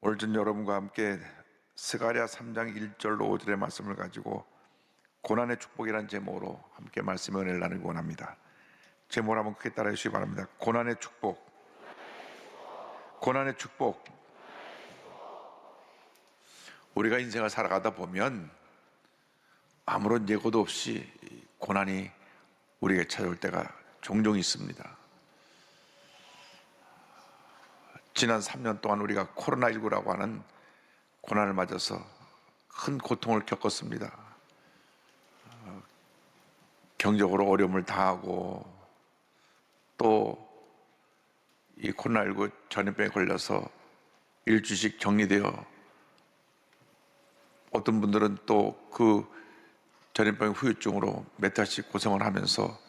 오늘 전 여러분과 함께 스가랴 3장 1절로 5절의 말씀을 가지고 고난의 축복이라는 제목으로 함께 말씀의 은혜를 나누기 원합니다. 제목을 한번 크게 따라해 주시기 바랍니다. 고난의 축복, 고난의 축복. 우리가 인생을 살아가다 보면 아무런 예고도 없이 고난이 우리에게 찾아올 때가 종종 있습니다. 지난 3년 동안 우리가 코로나19라고 하는 고난을 맞아서 큰 고통을 겪었습니다. 경제적으로 어려움을 당하고 또 이 코로나19 전염병에 걸려서 일주씩 격리되어 어떤 분들은 또 그 전염병 후유증으로 몇 달씩 고생을 하면서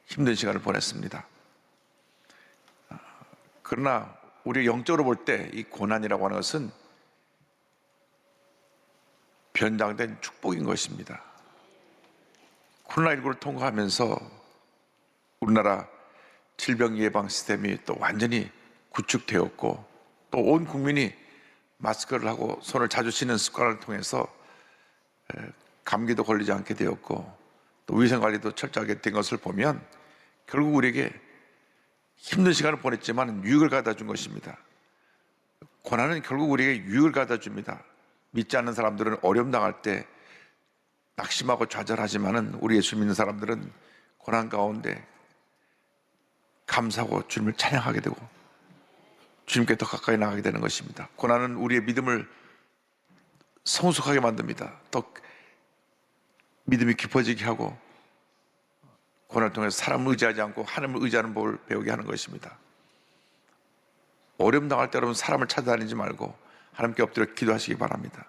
힘든 시간을 보냈습니다. 그러나 우리 영적으로 볼 때 이 고난이라고 하는 것은 변장된 축복인 것입니다. 코로나19를 통과하면서 우리나라 질병 예방 시스템이 또 완전히 구축되었고 또 온 국민이 마스크를 하고 손을 자주 씻는 습관을 통해서 감기도 걸리지 않게 되었고 또 위생관리도 철저하게 된 것을 보면 결국 우리에게 힘든 시간을 보냈지만 유익을 가져다 준 것입니다. 고난은 결국 우리에게 유익을 가져다 줍니다. 믿지 않는 사람들은 어려움 당할 때 낙심하고 좌절하지만은 우리 예수 믿는 사람들은 고난 가운데 감사하고 주님을 찬양하게 되고 주님께 더 가까이 나가게 되는 것입니다. 고난은 우리의 믿음을 성숙하게 만듭니다. 더 믿음이 깊어지게 하고 고난을 통해서 사람을 의지하지 않고 하나님을 의지하는 법을 배우게 하는 것입니다. 어려움 당할 때 여러분 사람을 찾아다니지 말고 하나님께 엎드려 기도하시기 바랍니다.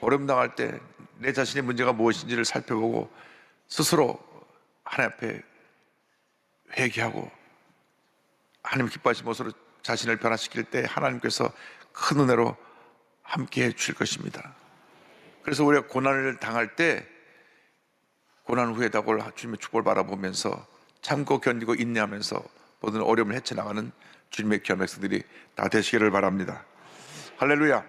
어려움 당할 때 내 자신의 문제가 무엇인지를 살펴보고 스스로 하나님 앞에 회개하고 하나님 기뻐하시는 모습으로 자신을 변화시킬 때 하나님께서 큰 은혜로 함께해 주실 것입니다. 그래서 우리가 고난을 당할 때 고난 후에다고 주님의 축복을 바라보면서 참고 견디고 인내하면서 모든 어려움을 헤쳐나가는 주님의 귀한 백성들이 다 되시기를 바랍니다. 할렐루야.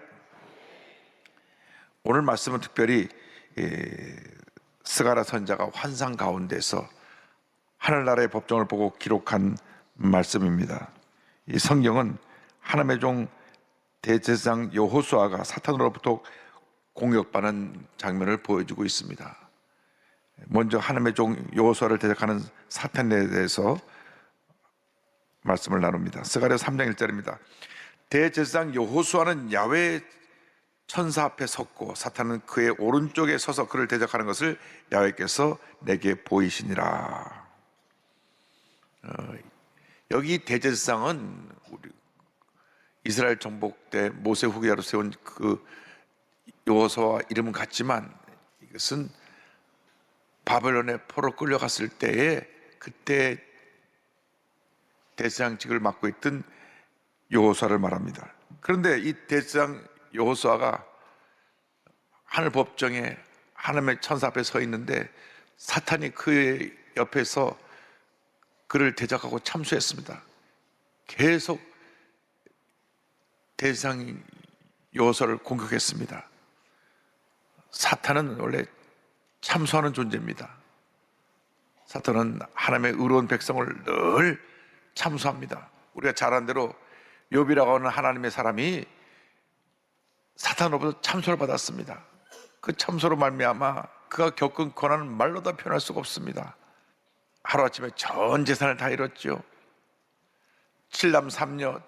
오늘 말씀은 특별히 스가랴 선지자가 환상 가운데서 하늘나라의 법정을 보고 기록한 말씀입니다. 이 성경은 하나님의 종 대제사장 여호수아가 사탄으로부터 공격받는 장면을 보여주고 있습니다. 먼저 하나님의 종 여호수아를 대적하는 사탄에 대해서 말씀을 나눕니다. 스가랴 3장 1절입니다. 대제사장 여호수아는 야훼 천사 앞에 섰고 사탄은 그의 오른쪽에 서서 그를 대적하는 것을 야훼께서 내게 보이시니라. 여기 대제사장은 우리 이스라엘 정복 때 모세 후계자로 세운 그 여호수아와 이름은 같지만 이것은 바벨론의 포로 끌려갔을 때에 그때 대제사장직을 맡고 있던 여호수아를 말합니다. 그런데 이 대제사장 여호수아가 하늘 법정에 하나님의 천사 앞에 서 있는데 사탄이 그의 옆에서 그를 대적하고 참수했습니다. 계속 대제사장 여호수아를 공격했습니다. 사탄은 원래 참수하는 존재입니다. 사탄은 하나님의 의로운 백성을 늘 참수합니다. 우리가 잘 아는 대로 욥이라고 하는 하나님의 사람이 사탄으로부터 참소를 받았습니다. 그 참소로 말미암아 그가 겪은 고난은 말로 다 표현할 수가 없습니다. 하루아침에 전 재산을 다 잃었죠. 7남 3녀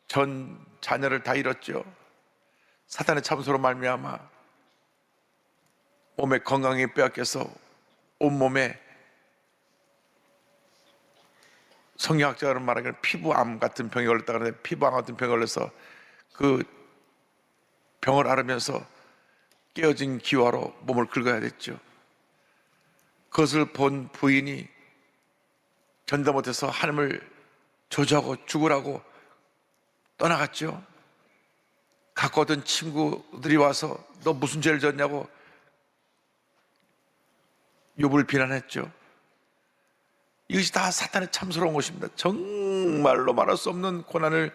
전 자녀를 다 잃었죠. 사탄의 참소로 말미암아 몸의 건강이 빼앗겨서 온몸에 성경학자는 말하기를 피부암 같은 병이 걸렸다 그러는데 피부암 같은 병이 걸려서 그 병을 앓으면서 깨어진 기와로 몸을 긁어야 됐죠. 그것을 본 부인이 견뎌 못해서 하나님을 저주하고 죽으라고 떠나갔죠. 갖고 오던 친구들이 와서 너 무슨 죄를 졌냐고 욥을 비난했죠. 이것이 다 사탄의 참스러운 것입니다. 정말로 말할 수 없는 고난을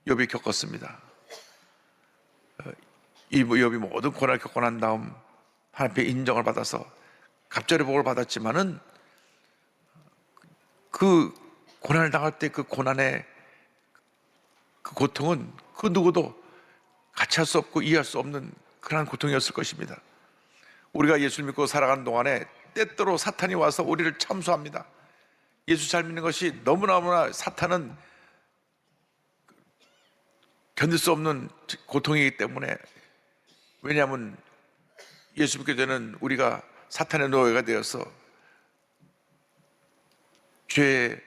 욥이 겪었습니다. 이 욥이 모든 고난을 겪고 난 다음 하나님의 인정을 받아서 갑절의 복을 받았지만은 그 고난을 당할 때 그 고난의 그 고통은 그 누구도 같이 할 수 없고 이해할 수 없는 그런 고통이었을 것입니다. 우리가 예수를 믿고 살아가는 동안에 때때로 사탄이 와서 우리를 참소합니다. 예수 잘 믿는 것이 너무나 사탄은 견딜 수 없는 고통이기 때문에, 왜냐하면 예수 믿게 되는 우리가 사탄의 노예가 되어서 죄의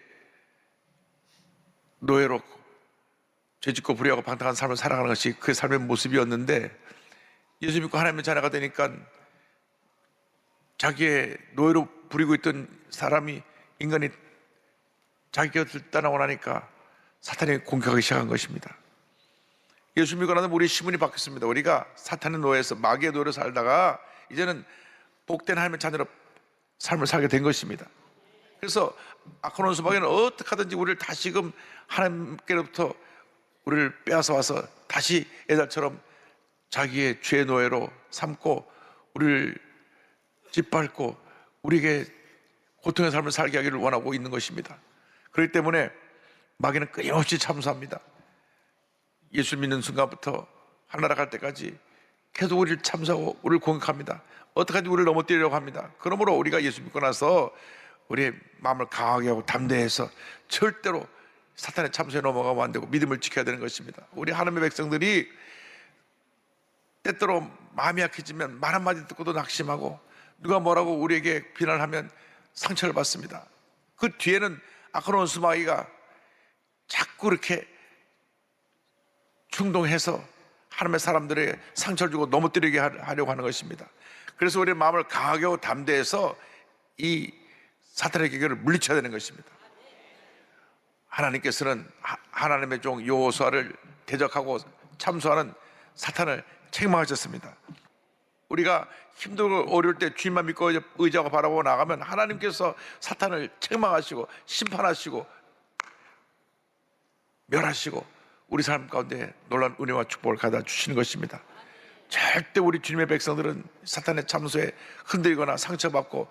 노예로 죄짓고 불의하고 방탕한 삶을 살아가는 것이 그 삶의 모습이었는데, 예수 믿고 하나님의 자녀가 되니까 자기의 노예로 부리고 있던 사람이, 인간이 자기 곁을 떠나고 나니까 사탄이 공격하기 시작한 것입니다. 예수 믿고 나서 우리의 시문이 바뀌었습니다. 우리가 사탄의 노예에서 마귀의 노예로 살다가 이제는 복된 하나님의 자녀로 삶을 살게 된 것입니다. 그래서 아크론스 마귀는 어떻게 하든지 우리를 다시금 하나님께로부터 우리를 빼앗아 와서 다시 옛날처럼 자기의 죄의 노예로 삼고 우리를 짓밟고 우리에게 고통의 삶을 살게 하기를 원하고 있는 것입니다. 그렇기 때문에 마귀는 끊임없이 참소합니다. 예수 믿는 순간부터 하늘나라 갈 때까지 계속 우리를 참소하고 우리를 공격합니다. 어떻게든지 우리를 넘어뜨리려고 합니다. 그러므로 우리가 예수 믿고 나서 우리의 마음을 강하게 하고 담대해서 절대로 사탄의 참소에 넘어가면 안 되고 믿음을 지켜야 되는 것입니다. 우리 하나님의 백성들이 때때로 마음이 약해지면 말 한마디 듣고도 낙심하고 누가 뭐라고 우리에게 비난하면 상처를 받습니다. 그 뒤에는 아크론스 마귀가 자꾸 이렇게 충동해서 하나님의 사람들에게 상처를 주고 넘어뜨리게 하려고 하는 것입니다. 그래서 우리의 마음을 강하게 하고 담대해서 이 사탄의 계계를 물리쳐야 되는 것입니다. 하나님께서는 하나님의 종 여호수아를 대적하고 참소하는 사탄을 책망하셨습니다. 우리가 힘들고 어려울 때 주님만 믿고 의지하고 바라보고 나가면 하나님께서 사탄을 책망하시고 심판하시고 멸하시고 우리 삶 가운데 놀라운 은혜와 축복을 가져다 주시는 것입니다. 절대 우리 주님의 백성들은 사탄의 참소에 흔들리거나 상처받고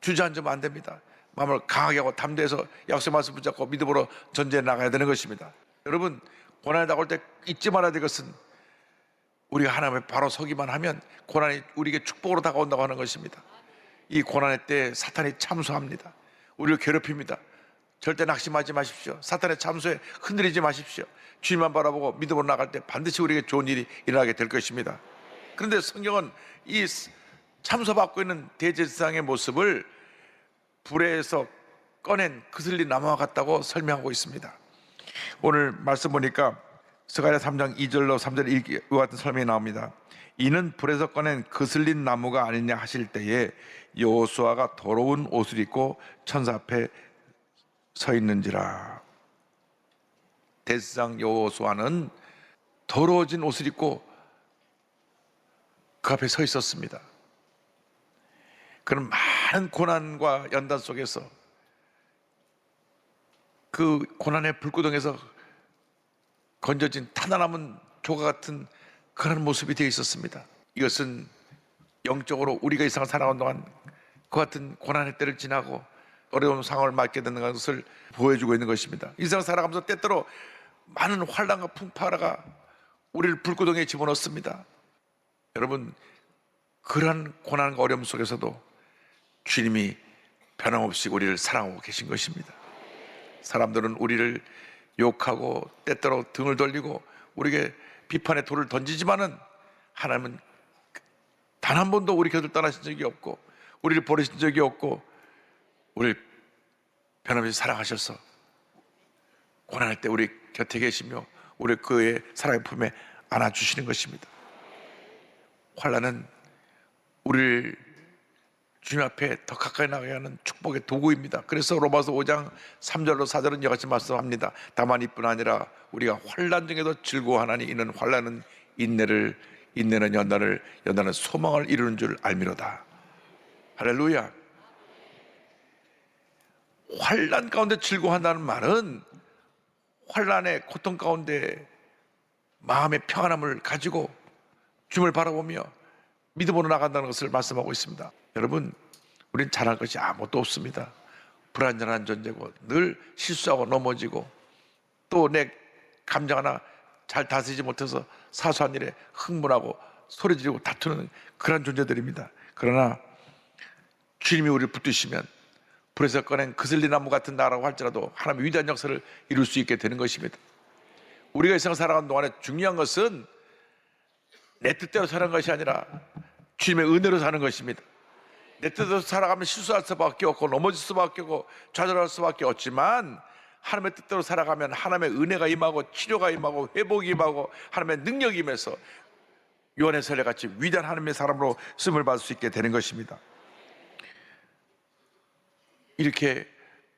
주저앉으면 안 됩니다. 마음을 강하게 하고 담대해서 약속의 말씀 붙잡고 믿음으로 전제해 나가야 되는 것입니다. 여러분, 고난이 다가올 때 잊지 말아야 될 것은 우리가 하나님의 바로 서기만 하면 고난이 우리에게 축복으로 다가온다고 하는 것입니다. 이 고난의 때 사탄이 참소합니다. 우리를 괴롭힙니다. 절대 낙심하지 마십시오. 사탄의 참소에 흔들리지 마십시오. 주님만 바라보고 믿음으로 나갈 때 반드시 우리에게 좋은 일이 일어나게 될 것입니다. 그런데 성경은 이 참소받고 있는 대제사장의 모습을 불에서 꺼낸 그슬린 나무와 같다고 설명하고 있습니다. 오늘 말씀 보니까 스가랴 3장 2절로 3절에 이와 같은 설명이 나옵니다. 이는 불에서 꺼낸 그슬린 나무가 아니냐 하실 때에 여호수아가 더러운 옷을 입고 천사 앞에 서 있는지라. 대제사장 여호수아는 더러워진 옷을 입고 그 앞에 서 있었습니다. 그런 많은 고난과 연단 속에서 그 고난의 불구덩에서 건져진 타나남은 조각 같은 그런 모습이 되어 있었습니다. 이것은 영적으로 우리가 이 세상을 살아가는 동안 그 같은 고난의 때를 지나고 어려운 상황을 맞게 되는 것을 보여주고 있는 것입니다. 이 세상 살아가면서 때때로 많은 환난과 풍파가 우리를 불구덩이에 집어넣습니다. 여러분, 그러한 고난과 어려움 속에서도 주님이 변함없이 우리를 사랑하고 계신 것입니다. 사람들은 우리를 욕하고 때때로 등을 돌리고 우리에게 비판의 돌을 던지지만은 하나님은 단 한 번도 우리 곁을 떠나신 적이 없고 우리를 버리신 적이 없고 우리를 변함없이 사랑하셔서 고난할 때 우리 곁에 계시며 우리 그의 사랑의 품에 안아주시는 것입니다. 환난은 우리를 주님 앞에 더 가까이 나가게 하는 축복의 도구입니다. 그래서 로마서 5장 3절로 4절은 이같이 말씀합니다. 다만 이뿐 아니라 우리가 환난 중에도 즐거워하나니 이는 환난은 인내를, 인내는 연단을, 연단은 소망을 이루는 줄 알미로다. 할렐루야. 환난 가운데 즐거워한다는 말은 환난의 고통 가운데 마음의 평안함을 가지고 주님을 바라보며 믿음으로 나간다는 것을 말씀하고 있습니다. 여러분, 우리는 잘할 것이 아무것도 없습니다. 불완전한 존재고 늘 실수하고 넘어지고 또 내 감정 하나 잘 다스리지 못해서 사소한 일에 흥분하고 소리 지르고 다투는 그런 존재들입니다. 그러나 주님이 우리를 붙드시면 불에서 꺼낸 그슬리나무 같은 나라고 할지라도 하나님의 위대한 역사를 이룰 수 있게 되는 것입니다. 우리가 이 세상 살아가는 동안에 중요한 것은 내 뜻대로 사는 것이 아니라 주님의 은혜로 사는 것입니다. 내 뜻대로 살아가면 실수할 수밖에 없고 넘어질 수밖에 없고 좌절할 수밖에 없지만 하나님의 뜻대로 살아가면 하나님의 은혜가 임하고 치료가 임하고 회복이 임하고 하나님의 능력이 임해서 요한의 세례같이 위대한 하나님의 사람으로 쓰임을 받을 수 있게 되는 것입니다. 이렇게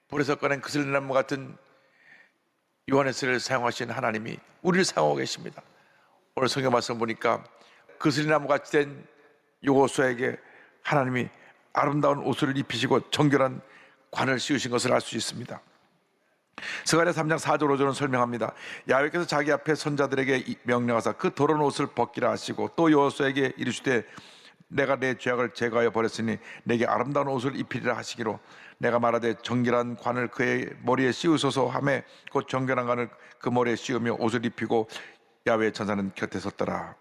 불에서 꺼낸 그슬리나무 같은 요한의 세례를 사용하신 하나님이 우리를 사용하고 계십니다. 오늘 성경 말씀 보니까 그슬리나무 같이 된 요호수아에게 하나님이 아름다운 옷을 입히시고 정결한 관을 씌우신 것을 알 수 있습니다. 스가랴 3장 4절 5절은 설명합니다. 야훼께서 자기 앞에 선자들에게 명령하사 그 더러운 옷을 벗기라 하시고 또 여호수아에게 이르시되 내가 내 죄악을 제거하여 버렸으니 내게 아름다운 옷을 입히리라 하시기로 내가 말하되 정결한 관을 그의 머리에 씌우소서 하매 곧 정결한 관을 그 머리에 씌우며 옷을 입히고 야훼의 천사는 곁에 섰더라.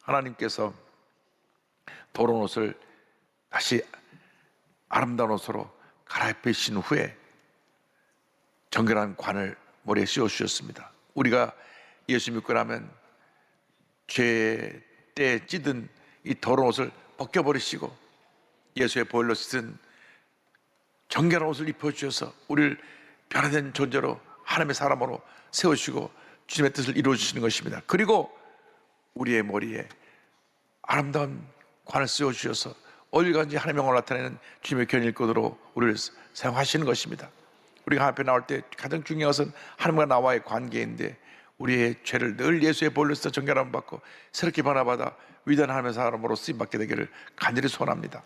하나님께서 더러운 옷을 다시 아름다운 옷으로 갈아입히신 후에 정결한 관을 머리에 씌워주셨습니다. 우리가 예수 믿고 나면 죄의 때에 찌든 이 더러운 옷을 벗겨버리시고 예수의 보혈로 씻은 정결한 옷을 입혀주셔서 우리를 변화된 존재로 하나님의 사람으로 세우시고 주님의 뜻을 이루어주시는 것입니다. 그리고 우리의 머리에 아름다운 관을 씌워주셔서 어딜 가든지 하나님의 영광을 나타내는 주님의 견일꾼으로 우리를 사용하시는 것입니다. 우리가 하나님 앞에 나올 때 가장 중요한 것은 하나님과 나와의 관계인데 우리의 죄를 늘 예수의 보혈로서 정결함 받고 새롭게 변화받아 위대한 하나님의 사람으로 쓰임받게 되기를 간절히 소원합니다.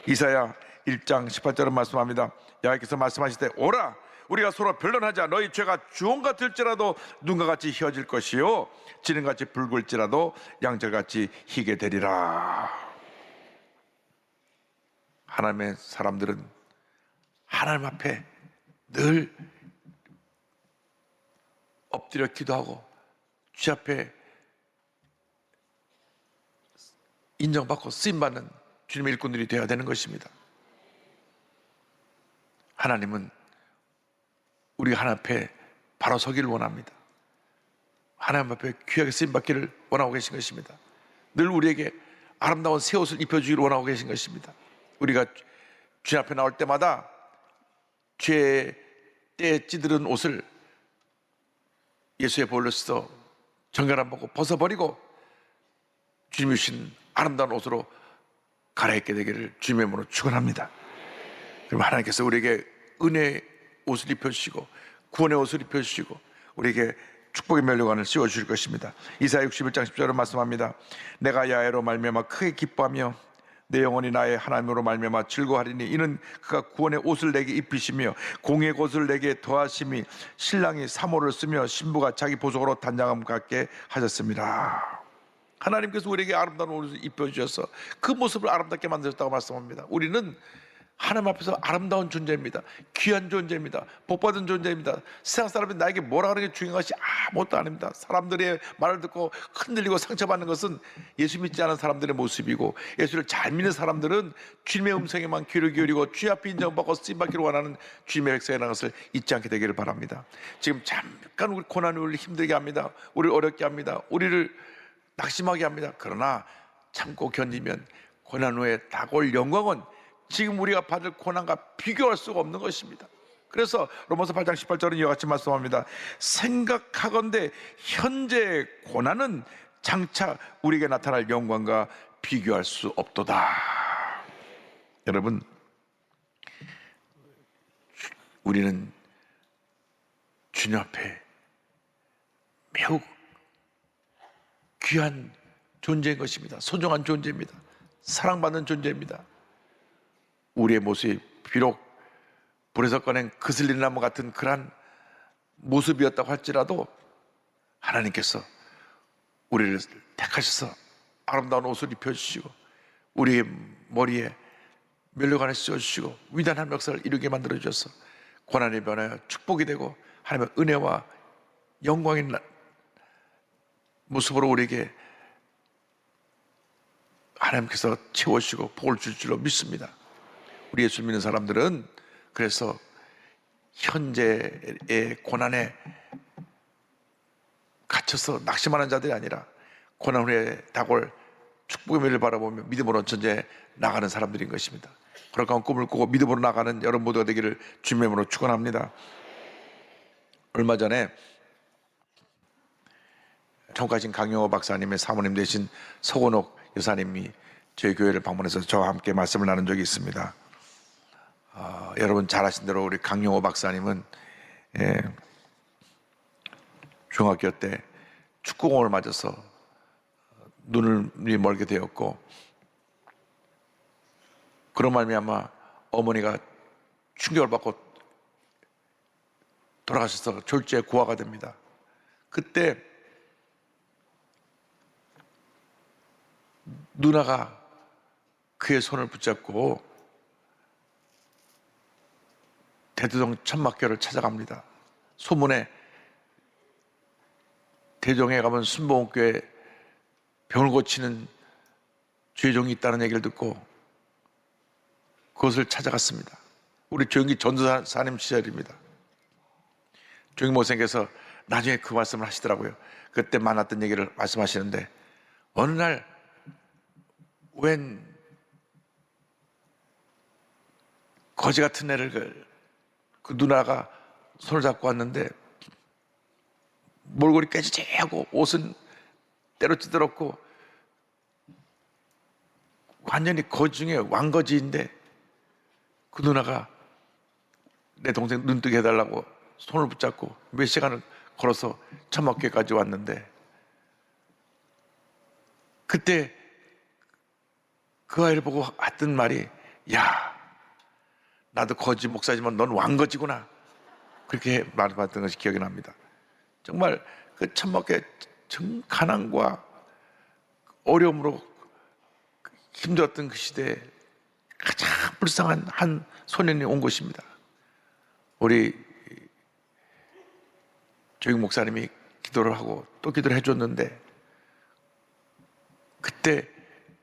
이사야 1장 18절은 말씀합니다. 여호와께서 말씀하실 때 오라 우리가 서로 변론하자. 너희 죄가 주홍 같을지라도 눈과 같이 희어질 것이요 지능같이 붉을지라도 양털같이 희게 되리라. 하나님의 사람들은 하나님 앞에 늘 엎드려 기도하고 주 앞에 인정받고 쓰임받는 주님의 일꾼들이 되어야 되는 것입니다. 하나님은 우리가 하나님 앞에 바로 서기를 원합니다. 하나님 앞에 귀하게 쓰임받기를 원하고 계신 것입니다. 늘 우리에게 아름다운 새 옷을 입혀주기를 원하고 계신 것입니다. 우리가 주님 앞에 나올 때마다 죄의 때에 찌들은 옷을 예수의 보혈로 써 정결함 받고 벗어버리고 주님이 주신 아름다운 옷으로 갈아입게 되기를 주님의 이름으로 축원합니다. 그럼 하나님께서 우리에게 은혜의 옷을 입혀주시고 구원의 옷을 입혀주시고 우리에게 축복의 면류관을 씌워주실 것입니다. 이사야 61장 10절은 말씀합니다. 내가 야훼로 말미암아 크게 기뻐하며 내 영혼이 나의 하나님으로 말미암아 즐거워하리니 이는 그가 구원의 옷을 내게 입히시며 공의 옷을 내게 더하심이 신랑이 사모를 쓰며 신부가 자기 보석으로 단장함 갖게 하셨습니다. 하나님께서 우리에게 아름다운 옷을 입혀주셔서 그 모습을 아름답게 만드셨다고 말씀합니다. 우리는 하나님 앞에서 아름다운 존재입니다. 귀한 존재입니다. 복받은 존재입니다. 세상 사람이 나에게 뭐라 하는 게 중요한 것이 아무것도 아닙니다. 사람들의 말을 듣고 흔들리고 상처받는 것은 예수 믿지 않은 사람들의 모습이고 예수를 잘 믿는 사람들은 주님의 음성에만 귀를 기울이고 주의 앞에 인정받고 쓰임받기를 원하는 주님의 백성이라는 것을 잊지 않게 되기를 바랍니다. 지금 잠깐 우리 고난이 우리를 힘들게 합니다. 우리를 어렵게 합니다. 우리를 낙심하게 합니다. 그러나 참고 견디면 고난 후에 다가올 영광은 지금 우리가 받을 고난과 비교할 수가 없는 것입니다. 그래서 로마서 8장 18절은 이와 같이 말씀합니다. 생각하건대 현재의 고난은 장차 우리에게 나타날 영광과 비교할 수 없도다. 여러분, 우리는 주님 앞에 매우 귀한 존재인 것입니다. 소중한 존재입니다. 사랑받는 존재입니다. 우리의 모습이 비록 불에서 꺼낸 그슬리나무 같은 그런 모습이었다고 할지라도 하나님께서 우리를 우리를 택하셔서 아름다운 옷을 입혀주시고 우리의 머리에 면류관을 씌워주시고 위대한 역사를 이루게 만들어주셔서 고난이 변하여 축복이 되고 하나님의 은혜와 영광인 모습으로 우리에게 하나님께서 채워주시고 복을 줄 줄로 믿습니다. 우리 예수 믿는 사람들은 그래서 현재의 고난에 갇혀서 낙심하는 자들이 아니라 고난 후에 다가올 축복의 미래를 바라보며 믿음으로 전쟁에 나가는 사람들인 것입니다. 그러한 꿈을 꾸고 믿음으로 나가는 여러분 모두가 되기를 주님의 이름으로 축원합니다. 얼마 전에 청가신 강영호 박사님의 사모님 되신 서건옥 여사님이 저희 교회를 방문해서 저와 함께 말씀을 나눈 적이 있습니다. 여러분 잘 아신 대로 우리 강영호 박사님은 중학교 때 축구공을 맞아서 눈이 멀게 되었고, 그런 말미암아 어머니가 충격을 받고 돌아가셔서 졸지에 고아가 됩니다. 그때 누나가 그의 손을 붙잡고 대두동 천막교를 찾아갑니다. 소문에 대종에 가면 순복음교회 병을 고치는 죄종이 있다는 얘기를 듣고 그것을 찾아갔습니다. 우리 조영기 전도사님 시절입니다. 조영기 목사님께서 나중에 그 말씀을 하시더라고요. 그때 만났던 얘기를 말씀하시는데, 어느 날 웬 거지 같은 애를 그 누나가 손을 잡고 왔는데 몰골이 깨지지하고 옷은 때려치더럽고 완전히 거지 중에 왕거지인데, 그 누나가 내 동생 눈뜨게 해달라고 손을 붙잡고 몇 시간을 걸어서 천막교까지 왔는데, 그때 그 아이를 보고 했던 말이, 야, 나도 거지 목사지만 넌 왕거지구나, 그렇게 말했던 것이 기억이 납니다. 정말 그 천막교회 가난과 어려움으로 힘들었던 그 시대에 가장 불쌍한 한 소년이 온 것입니다. 우리 조영 목사님이 기도를 하고 또 기도를 해줬는데, 그때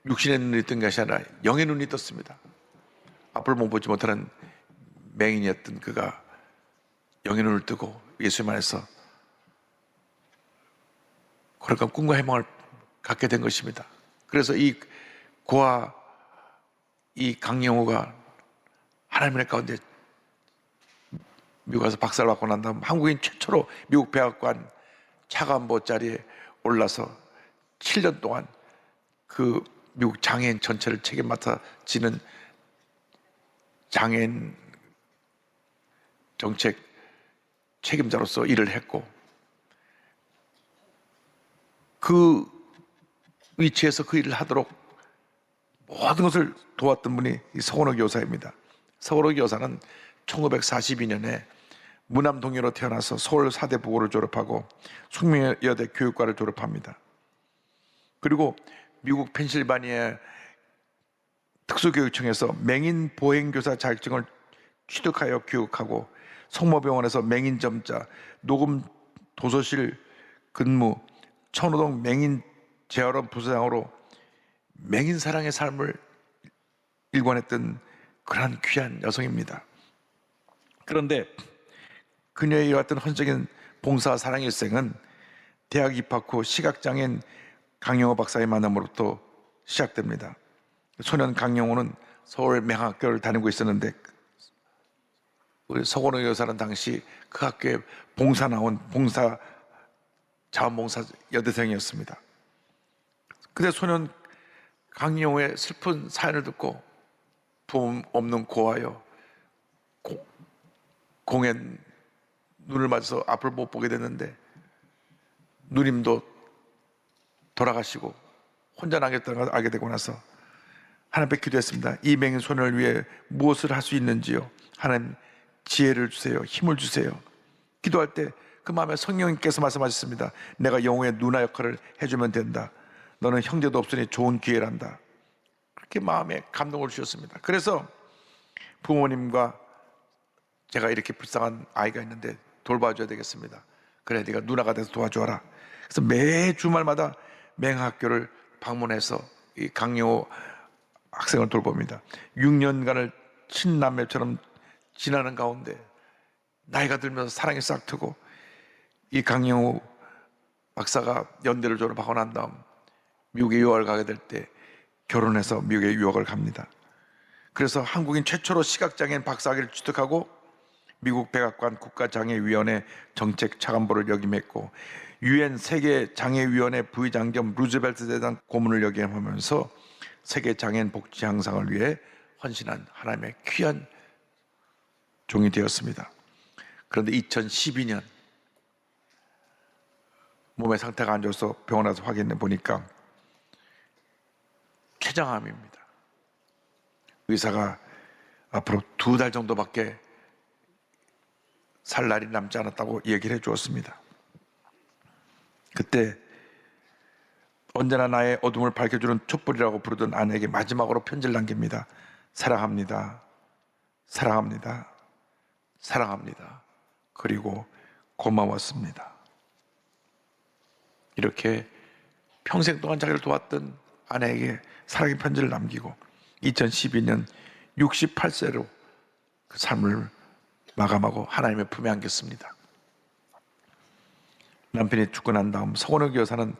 육신의 눈이 뜬 것이 아니라 영의 눈이 떴습니다. 앞을 못 보지 못하는 맹인이었던 그가 영의 눈을 뜨고 예수님 안에서 그러니까 꿈과 희망을 갖게 된 것입니다. 그래서 이 고아, 이 강영호가 하나님의 가운데 미국 가서 박사를 받고 난 다음 한국인 최초로 미국 백악관 차관보 자리에 올라서 7년 동안 그 미국 장애인 전체를 책임 맡아 지는 장애인 정책 책임자로서 일을 했고, 그 위치에서 그 일을 하도록 모든 것을 도왔던 분이 이 서건옥 여사입니다. 서건옥 여사는 1942년에 무남동녀로 태어나서 서울 사대부고를 졸업하고 숙명여대 교육과를 졸업합니다. 그리고 미국 펜실바니아 특수교육청에서 맹인 보행교사 자격증을 취득하여 교육하고, 성모병원에서 맹인점자, 녹음 도서실 근무, 천호동 맹인 재활원 부사장으로 맹인 사랑의 삶을 일관했던 그런 귀한 여성입니다. 그런데 그녀의 이어왔던 헌적인 봉사 사랑 일생은 대학 입학 후 시각장애인 강영호 박사의 만남으로부터 시작됩니다. 소년 강영호는 서울 맹학교를 다니고 있었는데, 우리 서건호 여사는 당시 그 학교에 봉사 나온 자원봉사 여대생이었습니다. 그때 소년 강영호의 슬픈 사연을 듣고 부모 없는 고아여 공연 눈을 맞아서 앞을 못 보게 됐는데, 누님도 돌아가시고 혼자 남겼다는 걸 알게 되고 나서 하나님께 기도했습니다. 이 맹인 소년을 위해 무엇을 할 수 있는지요? 하나님 지혜를 주세요. 힘을 주세요. 기도할 때 그 마음에 성령님께서 말씀하셨습니다. 내가 영웅의 누나 역할을 해주면 된다. 너는 형제도 없으니 좋은 기회란다. 그렇게 마음에 감동을 주셨습니다. 그래서 부모님과 제가 이렇게 불쌍한 아이가 있는데 돌봐줘야 되겠습니다. 그래, 네가 누나가 돼서 도와줘라. 그래서 매 주말마다 맹학교를 방문해서 이 강영호 학생을 돌봅니다. 6년간을 친남매처럼 지나는 가운데 나이가 들면서 사랑이 싹트고, 이 강영호 박사가 연대를 졸업하고 난 다음 미국에 유학을 가게 될 때 결혼해서 미국에 유학을 갑니다. 그래서 한국인 최초로 시각장애인 박사학위를 취득하고 미국 백악관 국가장애위원회 정책 차관보를 역임했고, 유엔 세계장애위원회 부의장 겸 루즈벨트 대상 고문을 역임하면서 세계장애인 복지 향상을 위해 헌신한 하나님의 귀한 종이 되었습니다. 그런데 2012년 몸의 상태가 안 좋아서 병원 와서 확인해 보니까 췌장암입니다. 의사가 앞으로 2달 정도밖에 살 날이 남지 않았다고 얘기를 해 주었습니다. 그때 언제나 나의 어둠을 밝혀주는 촛불이라고 부르던 아내에게 마지막으로 편지를 남깁니다. 사랑합니다. 사랑합니다. 사랑합니다. 그리고 고마웠습니다. 이렇게 평생 동안 자기를 도왔던 아내에게 사랑의 편지를 남기고 2012년 68세로 그 삶을 마감하고 하나님의 품에 안겼습니다. 남편이 죽고 난 다음 서건욱 여사는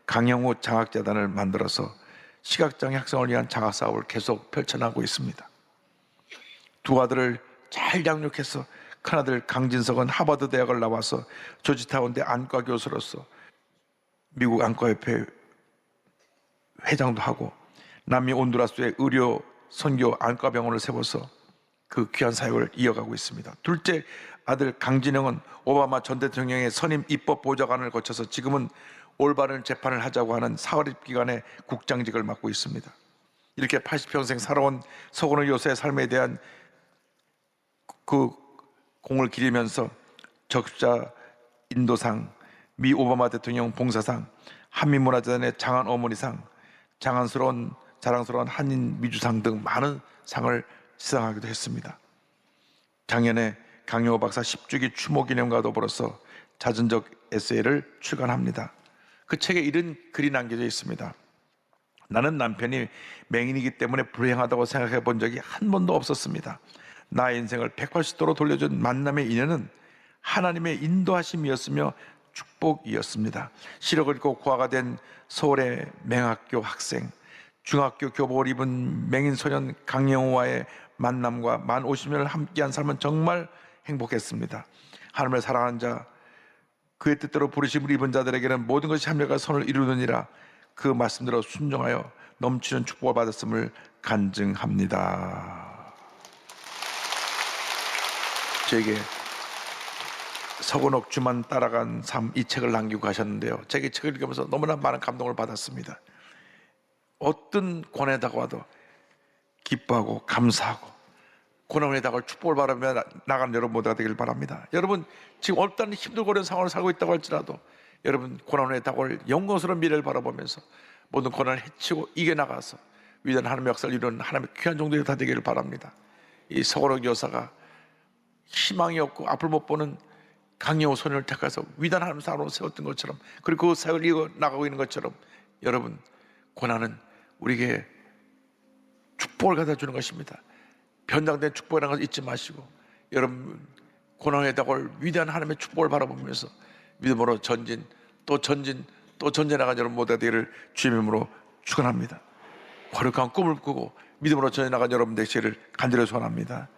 강영호 장학재단을 만들어서 시각장애 학생을 위한 장학사업을 계속 펼쳐나가고 있습니다. 2 아들을 잘 양육해서 큰아들 강진석은 하버드 대학을 나와서 조지타운대 안과 교수로서 미국 안과협회 회장도 하고, 남미 온두라스의 의료 선교 안과병원을 세워서 그 귀한 사역을 이어가고 있습니다. 둘째 아들 강진영은 오바마 전 대통령의 선임 입법 보좌관을 거쳐서 지금은 올바른 재판을 하자고 하는 사립기관의 국장직을 맡고 있습니다. 이렇게 80평생 살아온 서건우 여사의 삶에 대한 그 공을 기리면서 적자 인도상, 미 오바마 대통령 봉사상, 한민문화재단의 장한 어머니상, 자랑스러운 한인 미주상 등 많은 상을 수상하기도 했습니다. 작년에 강영호 박사 10주기 추모 기념과 더불어서 자전적 에세이를 출간합니다. 그 책에 이런 글이 남겨져 있습니다. 나는 남편이 맹인이기 때문에 불행하다고 생각해 본 적이 한 번도 없었습니다. 나의 인생을 180도로 돌려준 만남의 인연은 하나님의 인도하심이었으며 축복이었습니다. 시력을 잃고 고아가 된 서울의 맹학교 학생, 중학교 교복을 입은 맹인 소년 강영호와의 만남과 만 50년을 함께한 삶은 정말 행복했습니다. 하나님을 사랑하는 자, 그의 뜻대로 부르심을 입은 자들에게는 모든 것이 합력과 선을 이루느니라. 그 말씀대로 순종하여 넘치는 축복을 받았음을 간증합니다. 저에게 서건옥 주만 따라간 삶, 이 책을 남기고 가셨는데요, 제가 이 책을 읽으면서 너무나 많은 감동을 받았습니다. 어떤 고난이 다가와도 기뻐하고 감사하고 고난에 다가올 축복을 바라며 나가는 여러분 모두가 되길 바랍니다. 여러분 지금 어떤 힘들고 어려운 상황을 살고 있다고 할지라도 여러분 고난에 다가올 영광스러운 미래를 바라보면서 모든 고난을 해치고 이겨나가서 위대한 하나님의 역사를 이루는 하나님의 귀한 종들이 다 되기를 바랍니다. 이 서건옥 여사가 희망이 없고 앞을 못 보는 강영호 소년을 택해서 위대한 하나님의 사람으로 세웠던 것처럼, 그리고 그 사역을 이어나가고 있는 것처럼 여러분 고난은 우리에게 축복을 갖다 주는 것입니다. 변장된 축복이라는 것을 잊지 마시고 여러분 고난에 다가올 위대한 하나님의 축복을 바라보면서 믿음으로 전진 또 전진나간 여러분 모두가 되기를 주님의 이름으로 축원합니다. 거룩한 꿈을 꾸고 믿음으로 전진나간 여러분 되시기를 간절히 소원합니다.